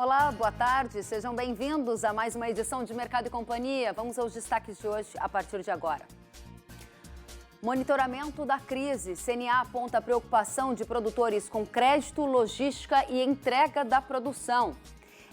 Olá, boa tarde, sejam bem-vindos a mais uma edição de Mercado e Companhia. Vamos aos destaques de hoje a partir de agora. Monitoramento da crise. CNA aponta a preocupação de produtores com crédito, logística e entrega da produção.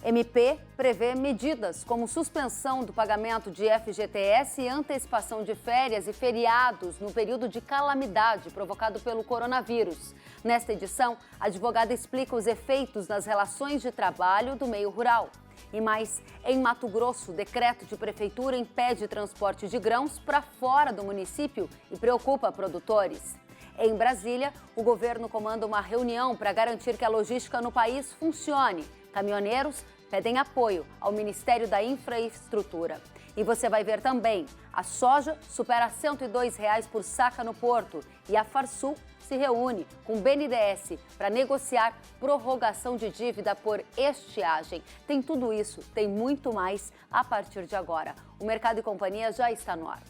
MP prevê medidas como suspensão do pagamento de FGTS e antecipação de férias e feriados no período de calamidade provocado pelo coronavírus. Nesta edição, a advogada explica os efeitos nas relações de trabalho do meio rural. E mais, em Mato Grosso, decreto de prefeitura impede transporte de grãos para fora do município e preocupa produtores. Em Brasília, o governo comanda uma reunião para garantir que a logística no país funcione. Caminhoneiros pedem apoio ao Ministério da Infraestrutura. E você vai ver também, a soja supera R$ 102 por saca no Porto e a Farsul se reúne com o BNDES para negociar prorrogação de dívida por estiagem. Tem tudo isso, tem muito mais a partir de agora. O Mercado e Companhia já está no ar.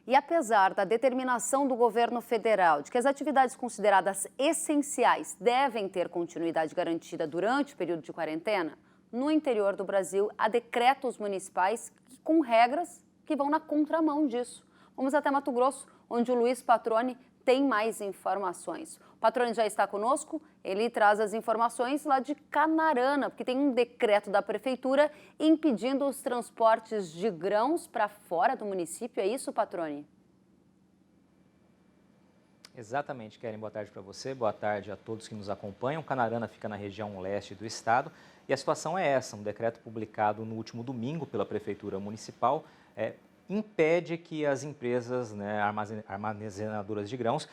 E apesar da determinação do governo federal de que as atividades consideradas essenciais devem ter continuidade garantida durante o período de quarentena, no interior do Brasil há decretos municipais com regras que vão na contramão disso. Vamos até Mato Grosso, onde o Luiz Patroni tem mais informações. O Patroni já está conosco, ele traz as informações lá de Canarana, porque tem um decreto da prefeitura impedindo os transportes de grãos para fora do município. É isso, Patroni? Exatamente, Keren. Boa tarde para você, boa tarde a todos que nos acompanham. Canarana fica na região leste do estado e a situação é essa, um decreto publicado no último domingo pela Prefeitura Municipal impede que as empresas, armazenadoras de grãos,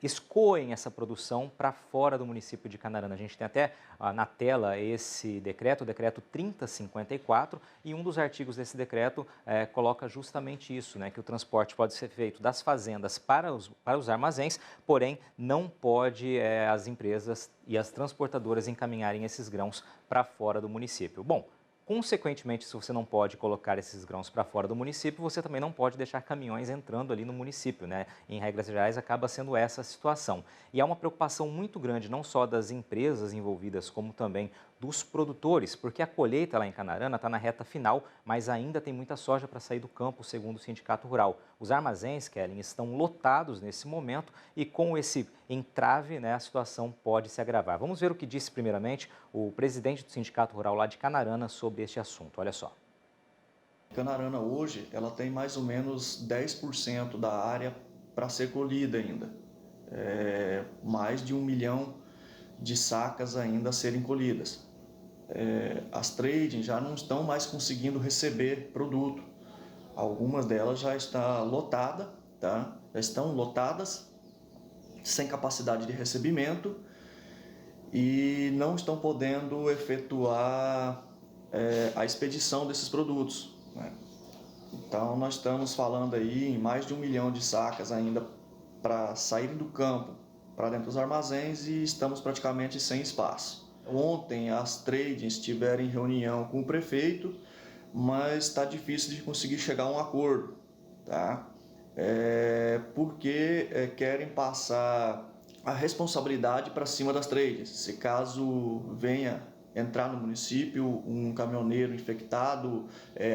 escoem essa produção para fora do município de Canarana. A gente tem até na tela esse decreto, o decreto 3054, e um dos artigos desse decreto coloca justamente isso, que o transporte pode ser feito das fazendas para os armazéns, porém não pode as empresas e as transportadoras encaminharem esses grãos para fora do município. Bom, consequentemente, se você não pode colocar esses grãos para fora do município, você também não pode deixar caminhões entrando ali no município, Em regras gerais, acaba sendo essa a situação. E há uma preocupação muito grande, não só das empresas envolvidas, como também dos produtores, porque a colheita lá em Canarana está na reta final, mas ainda tem muita soja para sair do campo, segundo o Sindicato Rural. Os armazéns, Kellen, estão lotados nesse momento e com esse entrave, a situação pode se agravar. Vamos ver o que disse primeiramente o presidente do Sindicato Rural lá de Canarana sobre este assunto. Olha só. Canarana hoje, ela tem mais ou menos 10% da área para ser colhida ainda. Mais de 1 milhão de sacas ainda a serem colhidas. As trading já não estão mais conseguindo receber produto. Algumas delas já estão lotadas, já estão lotadas, sem capacidade de recebimento e não estão podendo efetuar a expedição desses produtos. Então nós estamos falando aí em mais de 1 milhão de sacas ainda para saírem do campo para dentro dos armazéns e estamos praticamente sem espaço. Ontem as tradings tiveram reunião com o prefeito, mas está difícil de conseguir chegar a um acordo, porque querem passar a responsabilidade para cima das tradings. Se caso venha entrar no município um caminhoneiro infectado,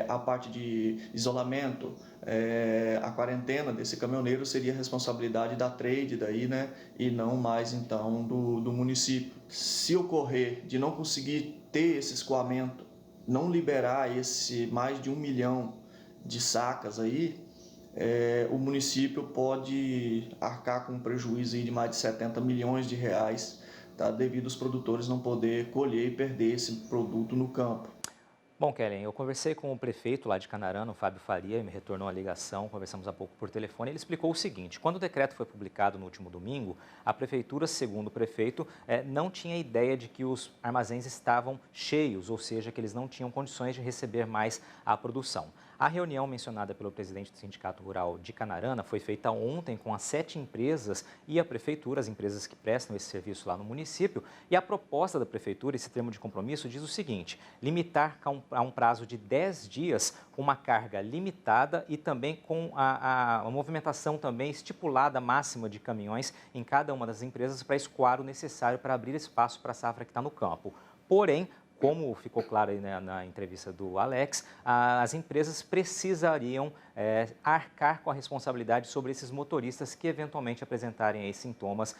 a parte de isolamento, a quarentena desse caminhoneiro seria responsabilidade da trade daí, e não mais então do município. Se ocorrer de não conseguir ter esse escoamento, não liberar esse mais de 1 milhão de sacas aí, o município pode arcar com um prejuízo aí de mais de 70 milhões de reais, devido aos produtores não poder colher e perder esse produto no campo. Bom, Kellen, eu conversei com o prefeito lá de Canarana, o Fábio Faria, me retornou a ligação, conversamos há pouco por telefone. Ele explicou o seguinte: quando o decreto foi publicado no último domingo, a prefeitura, segundo o prefeito, não tinha ideia de que os armazéns estavam cheios, ou seja, que eles não tinham condições de receber mais a produção. A reunião mencionada pelo presidente do Sindicato Rural de Canarana foi feita ontem com as 7 empresas e a prefeitura, as empresas que prestam esse serviço lá no município. E a proposta da prefeitura, esse termo de compromisso, diz o seguinte: limitar a um prazo de 10 dias, uma carga limitada e também com a movimentação também estipulada máxima de caminhões em cada uma das empresas para escoar o necessário para abrir espaço para a safra que está no campo. Porém, como ficou claro aí, né, na entrevista do Alex, as empresas precisariam arcar com a responsabilidade sobre esses motoristas que eventualmente apresentarem aí sintomas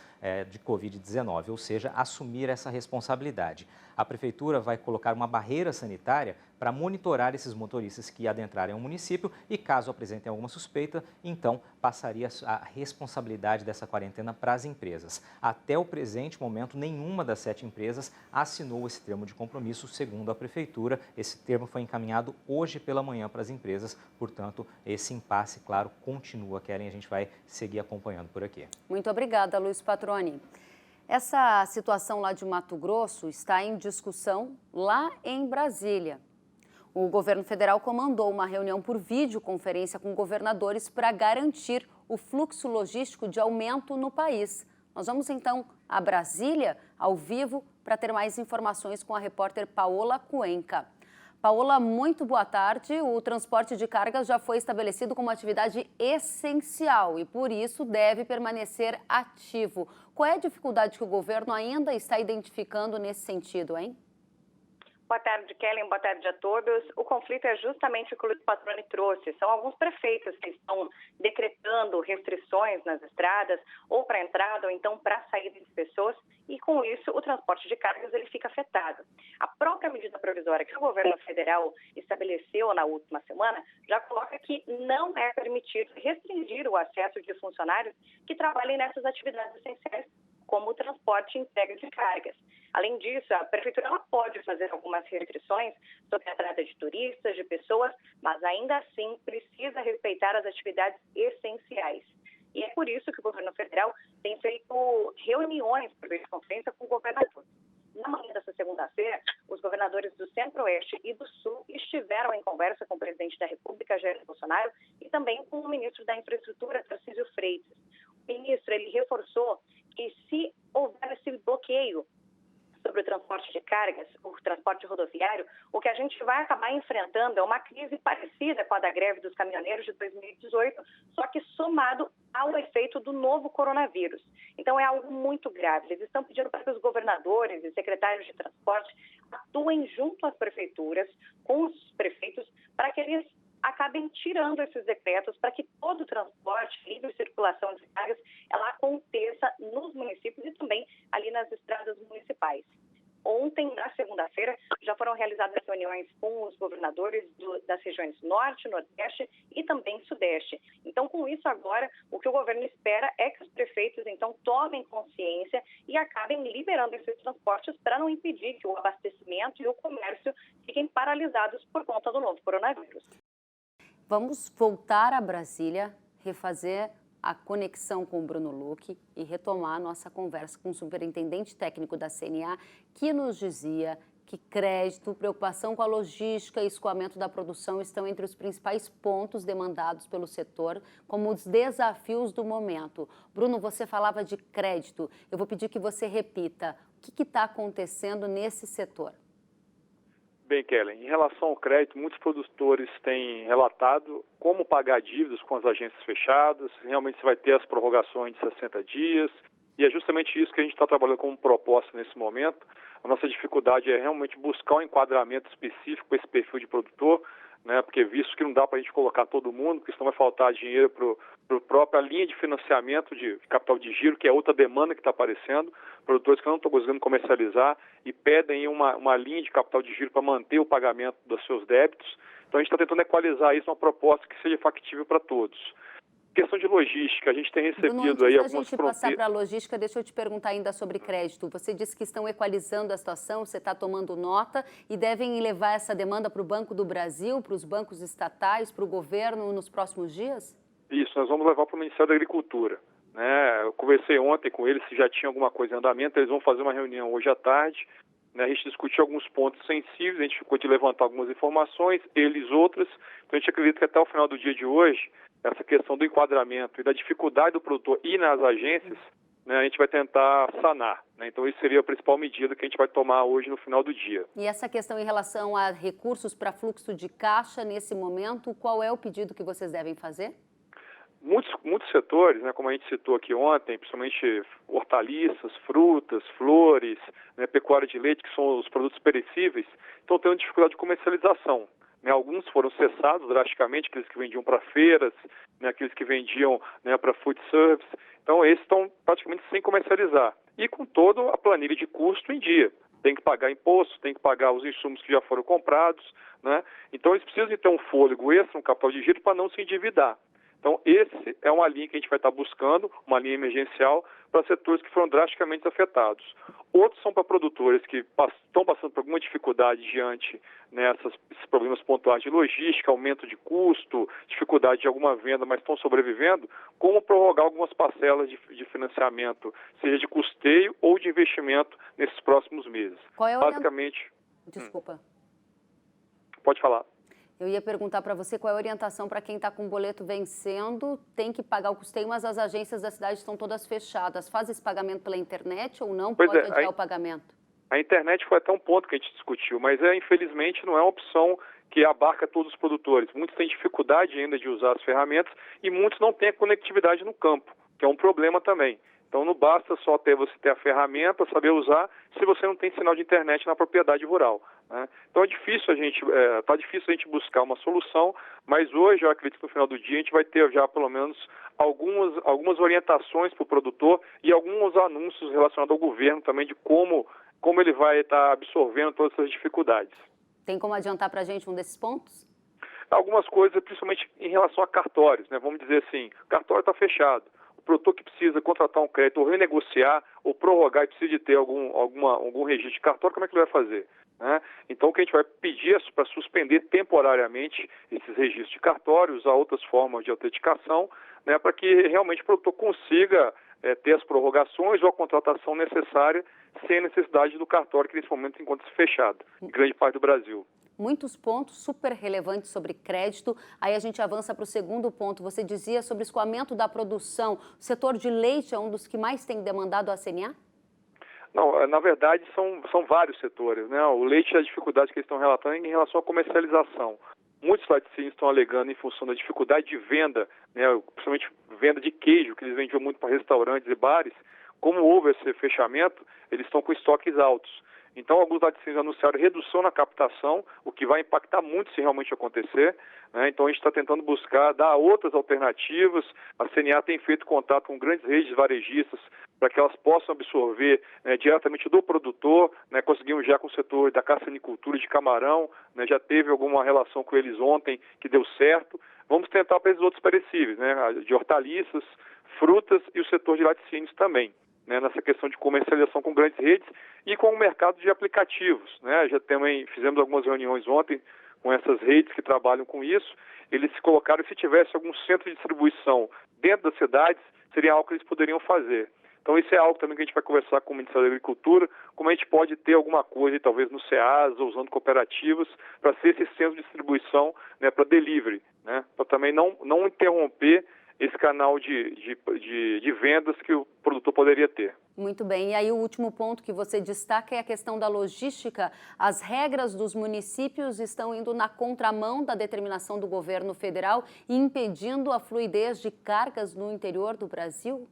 de Covid-19, ou seja, assumir essa responsabilidade. A Prefeitura vai colocar uma barreira sanitária para monitorar esses motoristas que adentrarem ao município e, caso apresentem alguma suspeita, então passaria a responsabilidade dessa quarentena para as empresas. Até o presente momento, nenhuma das 7 empresas assinou esse termo de compromisso, segundo a Prefeitura. Esse termo foi encaminhado hoje pela manhã para as empresas, portanto, esse impasse, claro, continua, Kellen, a gente vai seguir acompanhando por aqui. Muito obrigada, Luiz Patroni. Essa situação lá de Mato Grosso está em discussão lá em Brasília. O governo federal comandou uma reunião por videoconferência com governadores para garantir o fluxo logístico de aumento no país. Nós vamos então a Brasília, ao vivo, para ter mais informações com a repórter Paola Cuenca. Paola, muito boa tarde. O transporte de cargas já foi estabelecido como atividade essencial e, por isso, deve permanecer ativo. Qual é a dificuldade que o governo ainda está identificando nesse sentido, hein? Boa tarde, Kellen. Boa tarde a todos. O conflito é justamente o que o Luiz Patroni trouxe. São alguns prefeitos que estão decretando restrições nas estradas, ou para entrada, ou então para a saída de pessoas, e com isso o transporte de cargas ele fica afetado. A própria medida provisória que o governo federal estabeleceu na última semana já coloca que não é permitido restringir o acesso de funcionários que trabalhem nessas atividades essenciais, como o transporte e entrega de cargas. Além disso, a Prefeitura ela pode fazer algumas restrições sobre a entrada de turistas, de pessoas, mas ainda assim precisa respeitar as atividades essenciais. E é por isso que o governo federal tem feito reuniões por videoconferência com governadores. Na manhã dessa segunda-feira, os governadores do Centro-Oeste e do Sul estiveram em conversa com o presidente da República, Jair Bolsonaro, e também com o ministro da Infraestrutura, Tarcísio Freitas. O ministro ele reforçou que se houver esse bloqueio sobre o transporte de cargas, o transporte rodoviário, o que a gente vai acabar enfrentando é uma crise parecida com a da greve dos caminhoneiros de 2018, só que somado ao efeito do novo coronavírus. Então é algo muito grave. Eles estão pedindo para que os governadores e secretários de transporte atuem junto às prefeituras, com os prefeitos, para que eles acabem tirando esses decretos para que todo o transporte, livre circulação de cargas, ela aconteça nos municípios e também ali nas estradas municipais. Ontem, na segunda-feira, já foram realizadas reuniões com os governadores das regiões Norte, Nordeste e também Sudeste. Então, com isso agora, o que o governo espera é que os prefeitos, então, tomem consciência e acabem liberando esses transportes para não impedir que o abastecimento e o comércio fiquem paralisados por conta do novo coronavírus. Vamos voltar a Brasília, refazer a conexão com o Bruno Luque e retomar a nossa conversa com o superintendente técnico da CNA, que nos dizia que crédito, preocupação com a logística e escoamento da produção estão entre os principais pontos demandados pelo setor como os desafios do momento. Bruno, você falava de crédito. Eu vou pedir que você repita. O que está acontecendo nesse setor? Bem, Kellen, em relação ao crédito, muitos produtores têm relatado como pagar dívidas com as agências fechadas, realmente você vai ter as prorrogações de 60 dias, e é justamente isso que a gente está trabalhando como proposta nesse momento. A nossa dificuldade é realmente buscar um enquadramento específico para esse perfil de produtor, né, porque visto que não dá para a gente colocar todo mundo, porque senão vai faltar dinheiro para a própria linha de financiamento de capital de giro, que é outra demanda que está aparecendo, produtores que não estão conseguindo comercializar e pedem uma linha de capital de giro para manter o pagamento dos seus débitos. Então a gente está tentando equalizar isso numa proposta que seja factível para todos. Questão de logística, a gente tem recebido Bruno, aí antes algumas da gente passar para a logística, deixa eu te perguntar ainda sobre crédito. Você disse que estão equalizando a situação, você está tomando nota e devem levar essa demanda para o Banco do Brasil, para os bancos estatais, para o governo nos próximos dias? Isso, nós vamos levar para o Ministério da Agricultura. Né? Eu conversei ontem com eles se já tinha alguma coisa em andamento, eles vão fazer uma reunião hoje à tarde. Né? A gente discutiu alguns pontos sensíveis, a gente ficou de levantar algumas informações, eles outras. Então a gente acredita que até o final do dia de hoje, essa questão do enquadramento e da dificuldade do produtor ir nas agências, né, a gente vai tentar sanar, né? Então, isso seria a principal medida que a gente vai tomar hoje no final do dia. E essa questão em relação a recursos para fluxo de caixa nesse momento, qual é o pedido que vocês devem fazer? Muitos setores, né, como a gente citou aqui ontem, principalmente hortaliças, frutas, flores, né, pecuária de leite, que são os produtos perecíveis, estão tendo dificuldade de comercialização. Né, alguns foram cessados drasticamente, aqueles que vendiam para feiras, né, aqueles que vendiam, né, para food service. Então, esses estão praticamente sem comercializar. E com toda a planilha de custo em dia. Tem que pagar imposto, tem que pagar os insumos que já foram comprados, né? Então, eles precisam de ter um fôlego extra, um capital de giro para não se endividar. Então, esse é uma linha que a gente vai estar buscando, uma linha emergencial, para setores que foram drasticamente afetados. Outros são para produtores que estão passando por alguma dificuldade diante, né, esses problemas pontuais de logística, aumento de custo, dificuldade de alguma venda, mas estão sobrevivendo, como prorrogar algumas parcelas de financiamento, seja de custeio ou de investimento nesses próximos meses. Qual é Basicamente... Desculpa. Pode falar. Eu ia perguntar para você qual é a orientação para quem está com o boleto vencendo, tem que pagar o custeio, mas as agências da cidade estão todas fechadas. Faz esse pagamento pela internet ou não? Pode adiar o pagamento? A internet foi até um ponto que a gente discutiu, mas infelizmente não é uma opção que abarca todos os produtores. Muitos têm dificuldade ainda de usar as ferramentas e muitos não têm a conectividade no campo, que é um problema também. Então não basta só você ter a ferramenta, saber usar, se você não tem sinal de internet na propriedade rural, né? Então tá difícil a gente buscar uma solução, mas hoje eu acredito que no final do dia a gente vai ter já pelo menos algumas orientações para o produtor e alguns anúncios relacionados ao governo também de como ele vai estar absorvendo todas essas dificuldades. Tem como adiantar para a gente um desses pontos? Algumas coisas, principalmente em relação a cartórios, né? Vamos dizer assim, o cartório está fechado. O produtor que precisa contratar um crédito ou renegociar ou prorrogar e precisa de ter algum registro de cartório, como é que ele vai fazer? Né? Então, o que a gente vai pedir é para suspender temporariamente esses registros de cartório, usar outras formas de autenticação, né, para que realmente o produtor consiga ter as prorrogações ou a contratação necessária sem a necessidade do cartório, que nesse momento encontra-se fechado, em grande parte do Brasil. Muitos pontos super relevantes sobre crédito. Aí a gente avança para o segundo ponto. Você dizia sobre o escoamento da produção. O setor de leite é um dos que mais tem demandado a CNA? Não, na verdade são vários setores, né? O leite, a dificuldade que eles estão relatando é em relação à comercialização. Muitos laticínios estão alegando em função da dificuldade de venda, né, principalmente venda de queijo, que eles vendiam muito para restaurantes e bares. Como houve esse fechamento, eles estão com estoques altos. Então, alguns laticínios anunciaram redução na captação, o que vai impactar muito se realmente acontecer, né? Então, a gente está tentando dar outras alternativas. A CNA tem feito contato com grandes redes varejistas para que elas possam absorver, né, diretamente do produtor, né? Conseguimos já com o setor da caçanicultura de camarão, né? Já teve alguma relação com eles ontem que deu certo. Vamos tentar para esses outros perecíveis, né? De hortaliças, frutas e o setor de laticínios também, né, nessa questão de comercialização com grandes redes e com o mercado de aplicativos, né? Já também fizemos algumas reuniões ontem com essas redes que trabalham com isso. Eles se colocaram, se tivesse algum centro de distribuição dentro das cidades, seria algo que eles poderiam fazer. Então isso é algo também que a gente vai conversar com o Ministério da Agricultura, como a gente pode ter alguma coisa, talvez no SEASA, usando cooperativas, para ser esse centro de distribuição, né, para delivery, né? Para também não interromper esse canal de vendas que o produtor poderia ter. Muito bem. E aí o último ponto que você destaca é a questão da logística. As regras dos municípios estão indo na contramão da determinação do governo federal e impedindo a fluidez de cargas no interior do Brasil?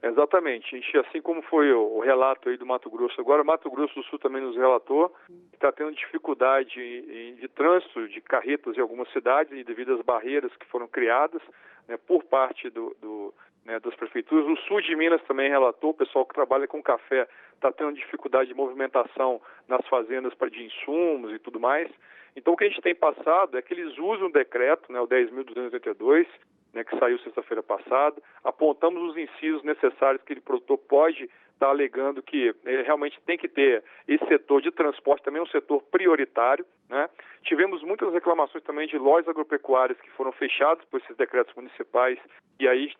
Exatamente. Assim como foi o relato aí do Mato Grosso agora, o Mato Grosso do Sul também nos relatou que está tendo dificuldade de trânsito de carretas em algumas cidades devido às barreiras que foram criadas, né, por parte das prefeituras. O sul de Minas também relatou, o pessoal que trabalha com café está tendo dificuldade de movimentação nas fazendas de insumos e tudo mais. Então o que a gente tem passado é que eles usam o decreto, né, o 10.282, né, que saiu sexta-feira passada, apontamos os incisos necessários que o produtor pode estar alegando que realmente tem que ter esse setor de transporte, também um setor prioritário, né? Tivemos muitas reclamações também de lojas agropecuárias que foram fechadas por esses decretos municipais, e aí a gente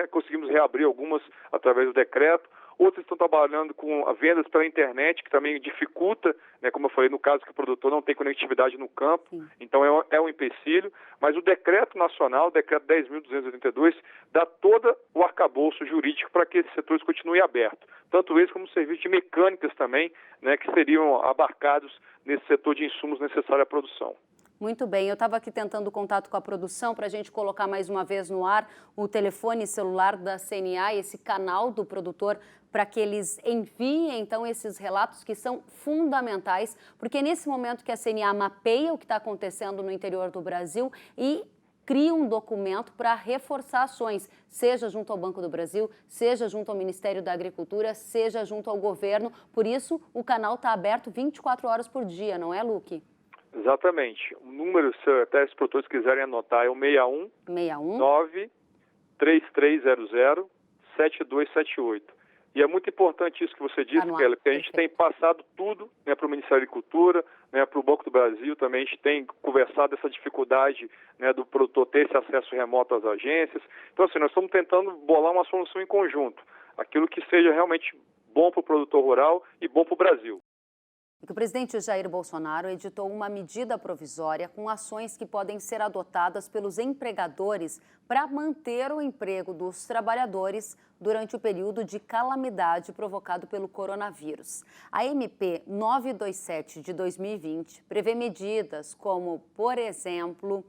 conseguimos reabrir algumas através do decreto. outros estão trabalhando com vendas pela internet, que também dificulta, né, como eu falei, no caso que o produtor não tem conectividade no campo, então é um empecilho, mas o decreto nacional, o decreto 10.282, dá todo o arcabouço jurídico para que esses setores continuem abertos, tanto esse como o serviço de mecânicas também, né, que seriam abarcados nesse setor de insumos necessários à produção. Muito bem, eu estava aqui tentando contato com a produção para a gente colocar mais uma vez no ar o telefone celular da CNA, esse canal do produtor, para que eles enviem então esses relatos que são fundamentais, porque nesse momento que a CNA mapeia o que está acontecendo no interior do Brasil e cria um documento para reforçar ações, seja junto ao Banco do Brasil, seja junto ao Ministério da Agricultura, seja junto ao governo. Por isso, o canal está aberto 24 horas por dia, não é, Luque? Exatamente. O número, se até os produtores quiserem anotar, é o 61 93300 7278. E é muito importante isso que você disse, Kelly, porque a gente tem passado tudo, né, para o Ministério da Agricultura, né, para o Banco do Brasil também. A gente tem conversado essa dificuldade, né, do produtor ter esse acesso remoto às agências. Então, assim, nós estamos tentando bolar uma solução em conjunto, aquilo que seja realmente bom para o produtor rural e bom para o Brasil. O presidente Jair Bolsonaro editou uma medida provisória com ações que podem ser adotadas pelos empregadores para manter o emprego dos trabalhadores durante o período de calamidade provocado pelo coronavírus. A MP 927 de 2020 prevê medidas como, por exemplo,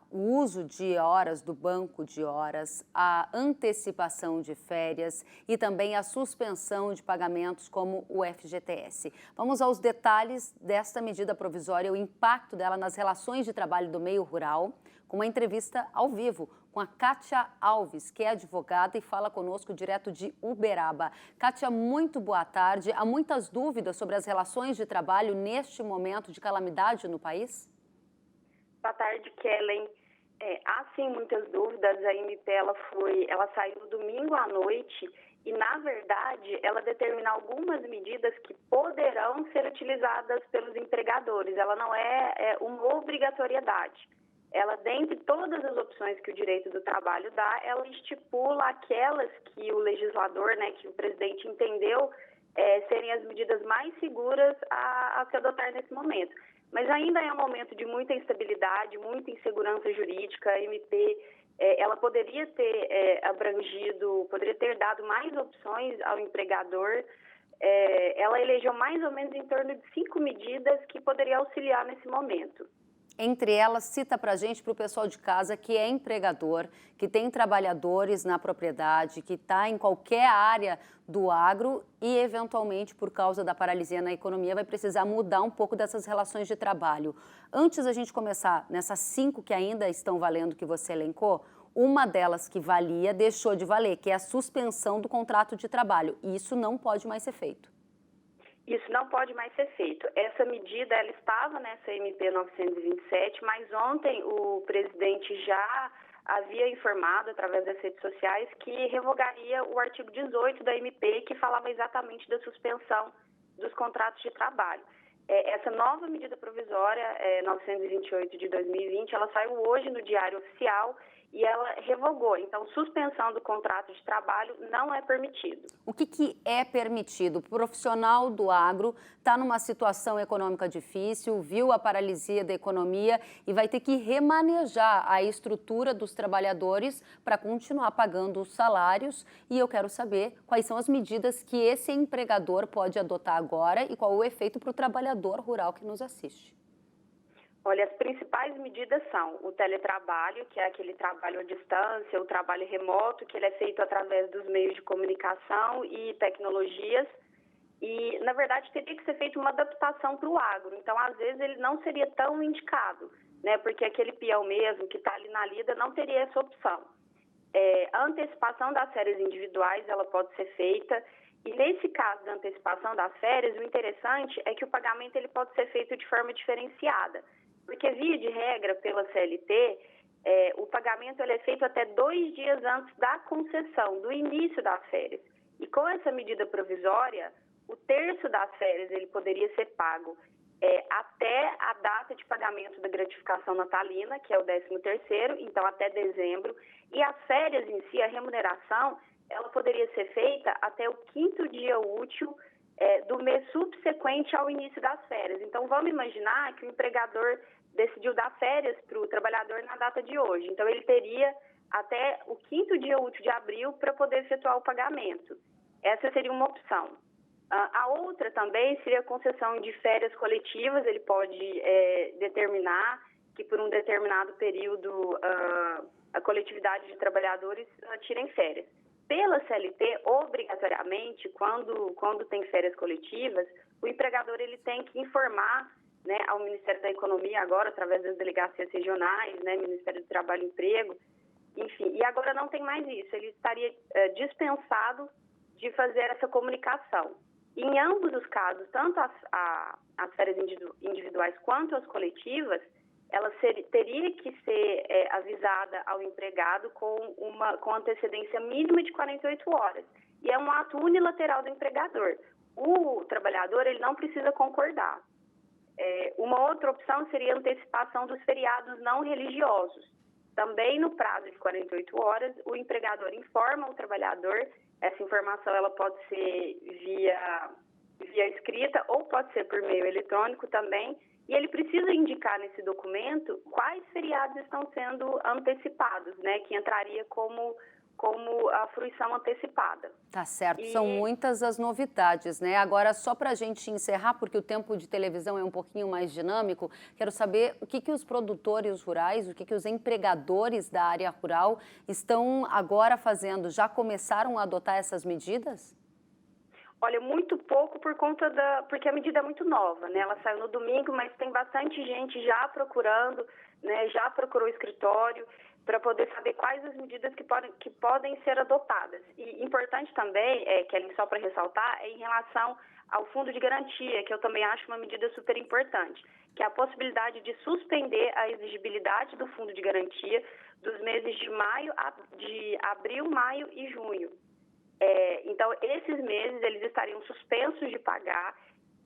o uso de horas do banco de horas, a antecipação de férias e também a suspensão de pagamentos como o FGTS. Vamos aos detalhes desta medida provisória, o impacto dela nas relações de trabalho do meio rural, com uma entrevista ao vivo com a Kátia Alves, que é advogada e fala conosco direto de Uberaba. Kátia, muito boa tarde. Há muitas dúvidas sobre as relações de trabalho neste momento de calamidade no país? Boa tarde, Kellen. Há sim muitas dúvidas. A MP ela saiu no domingo à noite e, na verdade, ela determina algumas medidas que poderão ser utilizadas pelos empregadores. Ela não é uma obrigatoriedade. Ela, dentre todas as opções que o direito do trabalho dá, ela estipula aquelas que o legislador, né, que o presidente entendeu serem as medidas mais seguras a se adotar nesse momento. Mas ainda é um momento de muita instabilidade, muita insegurança jurídica. A MP ela poderia ter poderia ter dado mais opções ao empregador. Ela elegeu mais ou menos em torno de 5 medidas que poderiam auxiliar nesse momento. Entre elas, cita para a gente, para o pessoal de casa que é empregador, que tem trabalhadores na propriedade, que está em qualquer área do agro e, eventualmente, por causa da paralisia na economia, vai precisar mudar um pouco dessas relações de trabalho. Antes da gente começar nessas 5 que ainda estão valendo, que você elencou, uma delas que valia deixou de valer, que é a suspensão do contrato de trabalho. E isso não pode mais ser feito. Isso não pode mais ser feito. Essa medida ela estava nessa MP 927, mas ontem o presidente já havia informado, através das redes sociais, que revogaria o artigo 18 da MP, que falava exatamente da suspensão dos contratos de trabalho. Essa nova medida provisória, 928 de 2020, ela saiu hoje no Diário Oficial e ela revogou. Então, suspensão do contrato de trabalho não é permitido. O que é permitido? O profissional do agro está numa situação econômica difícil, viu a paralisia da economia e vai ter que remanejar a estrutura dos trabalhadores para continuar pagando os salários. E eu quero saber quais são as medidas que esse empregador pode adotar agora e qual o efeito para o trabalhador rural que nos assiste. Olha, as principais medidas são o teletrabalho, que é aquele trabalho à distância, o trabalho remoto, que ele é feito através dos meios de comunicação e tecnologias. E, na verdade, teria que ser feita uma adaptação para o agro. Então, às vezes, ele não seria tão indicado, né? Porque aquele peão mesmo que está ali na lida não teria essa opção. A antecipação das férias individuais, ela pode ser feita. E, nesse caso da antecipação das férias, o interessante é que o pagamento ele pode ser feito de forma diferenciada. Porque, via de regra, pela CLT, o pagamento ele é feito até 2 dias antes da concessão, do início das férias. E com essa medida provisória, o terço das férias ele poderia ser pago até a data de pagamento da gratificação natalina, que é o 13º, então até dezembro. E as férias em si, a remuneração, ela poderia ser feita até o 5º dia útil do mês subsequente ao início das férias. Então, vamos imaginar que o empregador decidiu dar férias para o trabalhador na data de hoje. Então, ele teria até o 5º dia útil de abril para poder efetuar o pagamento. Essa seria uma opção. A outra também seria a concessão de férias coletivas. Ele pode determinar que por um determinado período a coletividade de trabalhadores tirem férias. Pela CLT, obrigatoriamente, quando tem férias coletivas, o empregador ele tem que informar, né, ao Ministério da Economia, agora através das delegacias regionais, né, Ministério do Trabalho e Emprego, enfim. E agora não tem mais isso, ele estaria dispensado de fazer essa comunicação. Em ambos os casos, tanto as férias individuais quanto as coletivas, ela teria que ser avisada ao empregado com antecedência mínima de 48 horas. E é um ato unilateral do empregador. O trabalhador ele não precisa concordar. Uma outra opção seria a antecipação dos feriados não religiosos. Também no prazo de 48 horas, o empregador informa o trabalhador. Essa informação ela pode ser via escrita ou pode ser por meio eletrônico também. E ele precisa indicar nesse documento quais feriados estão sendo antecipados, né? Que entraria como a fruição antecipada. Tá certo, são muitas as novidades, né? Agora, só para a gente encerrar, porque o tempo de televisão é um pouquinho mais dinâmico, quero saber o que os produtores rurais, o que os empregadores da área rural estão agora fazendo. Já começaram a adotar essas medidas? Olha, muito pouco porque a medida é muito nova, né? Ela saiu no domingo, mas tem bastante gente já procurando, né? Já procurou o escritório para poder saber quais as medidas que podem ser adotadas. E importante também, Kelly, só para ressaltar, é em relação ao fundo de garantia, que eu também acho uma medida super importante, que é a possibilidade de suspender a exigibilidade do fundo de garantia dos meses de abril, maio e junho. Então, esses meses eles estariam suspensos de pagar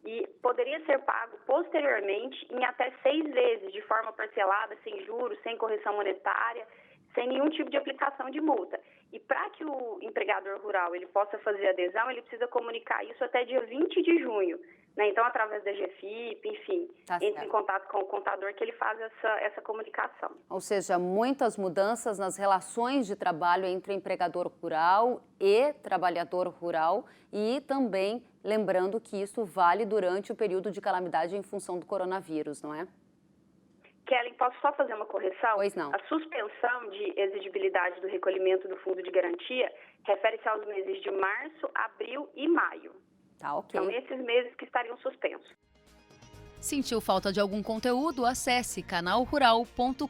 e poderia ser pago posteriormente em até 6 vezes, de forma parcelada, sem juros, sem correção monetária, sem nenhum tipo de aplicação de multa. E para que o empregador rural ele possa fazer adesão, ele precisa comunicar isso até dia 20 de junho. Né? Então, através da GFIP, enfim, entra em contato com o contador que ele faz essa comunicação. Ou seja, muitas mudanças nas relações de trabalho entre empregador rural e trabalhador rural e também lembrando que isso vale durante o período de calamidade em função do coronavírus, não é? Kelly, posso só fazer uma correção? Pois não. A suspensão de exigibilidade do recolhimento do fundo de garantia refere-se aos meses de março, abril e maio. Tá, ok. São esses meses que estariam suspensos. Sentiu falta de algum conteúdo? Acesse canalrural.com.br.